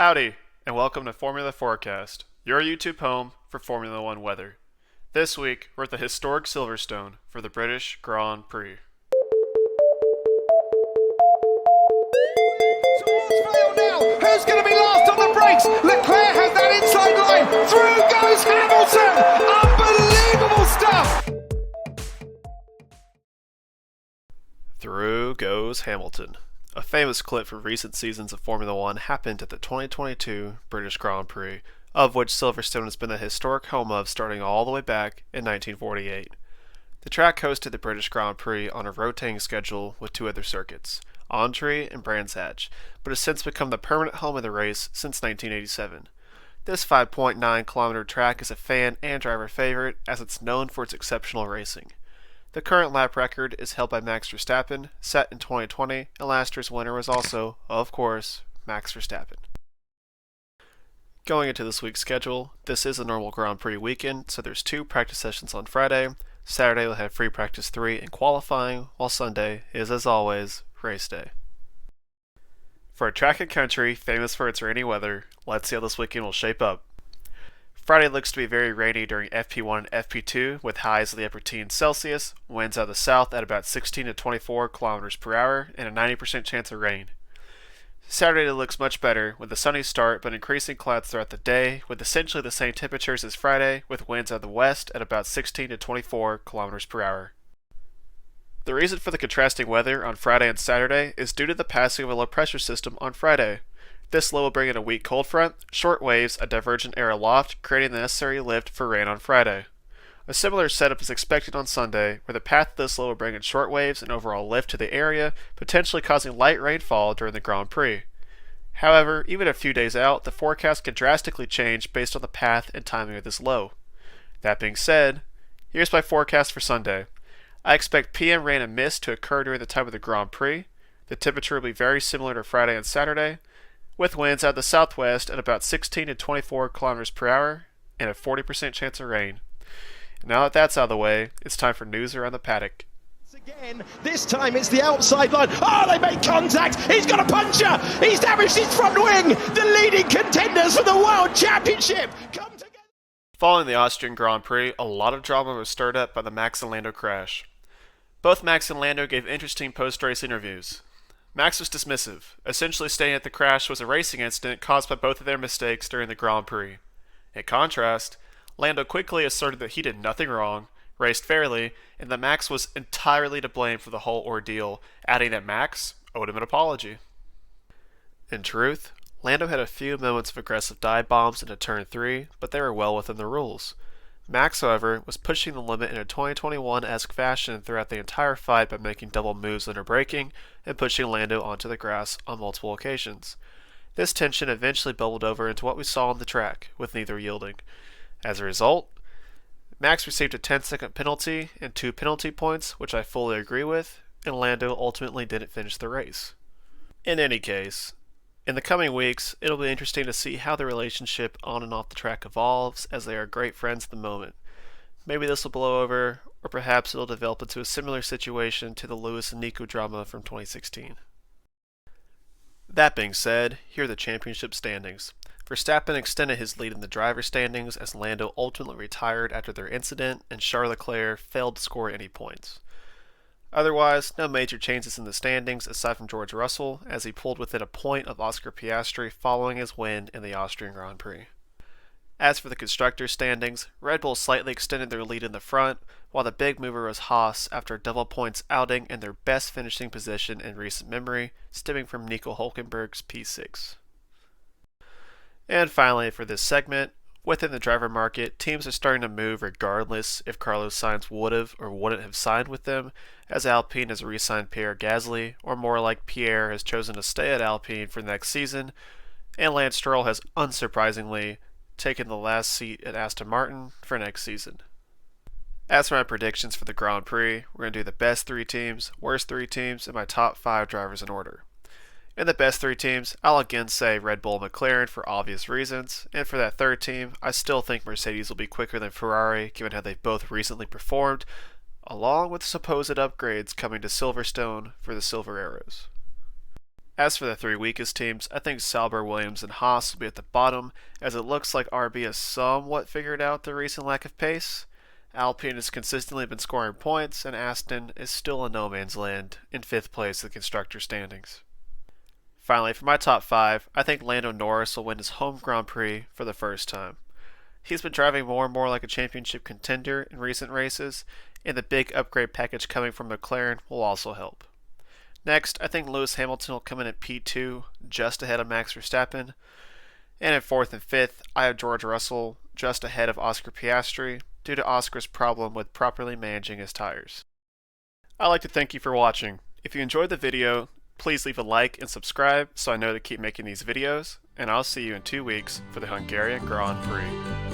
Howdy, and welcome to Formula Forecast, your YouTube home for Formula One weather. This week, we're at the historic Silverstone for the British Grand Prix. Who's going to be last on the brakes? Leclerc has that inside line. Through goes Hamilton. Unbelievable stuff. Through goes Hamilton. A famous clip from recent seasons of Formula One happened at the 2022 British Grand Prix, of which Silverstone has been the historic home of starting all the way back in 1948. The track hosted the British Grand Prix on a rotating schedule with two other circuits, Aintree and Brands Hatch, but has since become the permanent home of the race since 1987. This 5.9-kilometer track is a fan and driver favorite as it's known for its exceptional racing. The current lap record is held by Max Verstappen, set in 2020, and last year's winner was also, of course, Max Verstappen. Going into this week's schedule, this is a normal Grand Prix weekend, so there's two practice sessions on Friday. Saturday will have free practice 3 and qualifying, while Sunday is, as always, race day. For a track and country famous for its rainy weather, let's see how this weekend will shape up. Friday looks to be very rainy during FP1 and FP2 with highs of the upper teens Celsius, winds out of the south at about 16 to 24 kilometers per hour, and a 90% chance of rain. Saturday looks much better with a sunny start but increasing clouds throughout the day with essentially the same temperatures as Friday with winds out of the west at about 16 to 24 kilometers per hour. The reason for the contrasting weather on Friday and Saturday is due to the passing of a low pressure system on Friday. This low will bring in a weak cold front, short waves, a divergent air aloft, creating the necessary lift for rain on Friday. A similar setup is expected on Sunday, where the path of this low will bring in short waves and overall lift to the area, potentially causing light rainfall during the Grand Prix. However, even a few days out, the forecast can drastically change based on the path and timing of this low. That being said, here's my forecast for Sunday. I expect PM rain and mist to occur during the time of the Grand Prix. The temperature will be very similar to Friday and Saturday, with winds out of the southwest at about 16 to 24 kilometers per hour and a 40% chance of rain. Now that that's out of the way, it's time for news around the paddock. Again, this time it's the outside line. Oh, they make contact. He's got a puncher. He's damaged his front wing. The leading contenders for the World Championship come together. Following the Austrian Grand Prix, a lot of drama was stirred up by the Max and Lando crash. Both Max and Lando gave interesting post-race interviews. Max was dismissive, essentially stating that the crash was a racing incident caused by both of their mistakes during the Grand Prix. In contrast, Lando quickly asserted that he did nothing wrong, raced fairly, and that Max was entirely to blame for the whole ordeal, adding that Max owed him an apology. In truth, Lando had a few moments of aggressive dive bombs into Turn 3, but they were well within the rules. Max, however, was pushing the limit in a 2021-esque fashion throughout the entire fight by making double moves under braking and pushing Lando onto the grass on multiple occasions. This tension eventually bubbled over into what we saw on the track, with neither yielding. As a result, Max received a 10-second penalty and 2 penalty points, which I fully agree with, and Lando ultimately didn't finish the race. In any case, in the coming weeks, it'll be interesting to see how the relationship on and off the track evolves, as they are great friends at the moment. Maybe this will blow over, or perhaps it'll develop into a similar situation to the Lewis and Nico drama from 2016. That being said, here are the championship standings. Verstappen extended his lead in the driver standings as Lando ultimately retired after their incident, and Charles Leclerc failed to score any points. Otherwise, no major changes in the standings aside from George Russell, as he pulled within a point of Oscar Piastri following his win in the Austrian Grand Prix. As for the constructors' standings, Red Bull slightly extended their lead in the front, while the big mover was Haas after a double points outing and their best finishing position in recent memory, stemming from Nico Hülkenberg's P6. And finally, for this segment, within the driver market, teams are starting to move regardless if Carlos Sainz would have or wouldn't have signed with them, as Alpine has re-signed Pierre Gasly, or more like Pierre has chosen to stay at Alpine for next season, and Lance Stroll has unsurprisingly taken the last seat at Aston Martin for next season. As for my predictions for the Grand Prix, we're going to do the best 3 teams, worst 3 teams, and my top 5 drivers in order. In the best 3 teams, I'll again say Red Bull and McLaren for obvious reasons, and for that third team, I still think Mercedes will be quicker than Ferrari given how they've both recently performed, along with supposed upgrades coming to Silverstone for the Silver Arrows. As for the three weakest teams, I think Sauber, Williams, and Haas will be at the bottom, as it looks like RB has somewhat figured out the recent lack of pace. Alpine has consistently been scoring points, and Aston is still in no man's land, in 5th place in the constructor standings. Finally, for my top 5, I think Lando Norris will win his home Grand Prix for the first time. He's been driving more and more like a championship contender in recent races, and the big upgrade package coming from McLaren will also help. Next, I think Lewis Hamilton will come in at P2, just ahead of Max Verstappen. And in 4th and 5th, I have George Russell just ahead of Oscar Piastri, due to Oscar's problem with properly managing his tires. I'd like to thank you for watching. If you enjoyed the video, please leave a like and subscribe so I know to keep making these videos, and I'll see you in 2 weeks for the Hungarian Grand Prix.